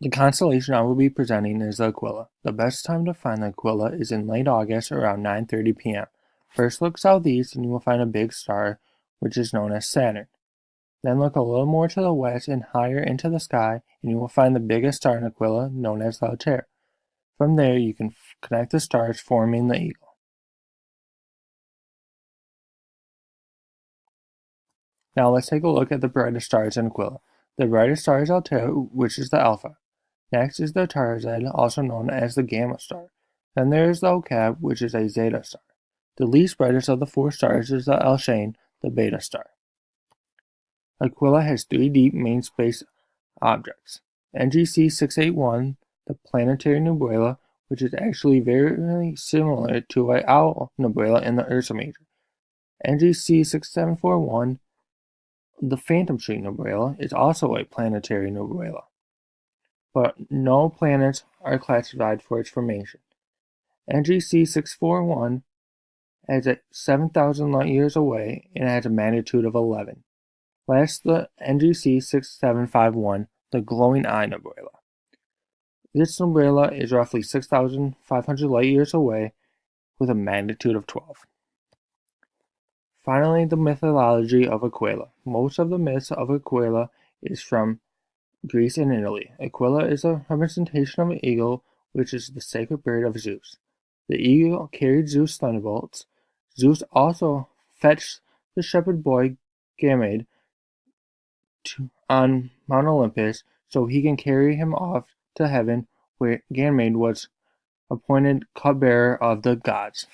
The constellation I will be presenting is the Aquila. The best time to find the Aquila is in late August around 9:30 p.m. First look southeast and you will find a big star, which is known as Saturn. Then look a little more to the west and higher into the sky, and you will find the biggest star in Aquila, known as the Altair. From there, you can connect the stars, forming the eagle. Now let's take a look at the brightest stars in Aquila. The brightest star is Altair, which is the alpha. Next is the Tarzan, also known as the gamma star. Then there is the Ocab, which is a zeta star. The least brightest of the four stars is the Alshane, the beta star. Aquila has three deep main space objects. NGC 681, the planetary nebula, which is actually very similar to a owl nebula in the Ursa Major. NGC 6741, the Phantom Tree Nebula, is also a planetary nebula, but no planets are classified for its formation. NGC 641 is at 7,000 light years away and has a magnitude of 11. Last, the NGC 6751, the Glowing Eye Nebula. This nebula is roughly 6,500 light years away with a magnitude of 12. Finally, the mythology of Aquila. Most of the myths of Aquila is from Greece and Italy. Aquila is a representation of an eagle, which is the sacred bird of Zeus. The eagle carried Zeus' thunderbolts. Zeus also fetched the shepherd boy Ganymede on Mount Olympus so he can carry him off to heaven, where Ganymede was appointed cupbearer of the gods.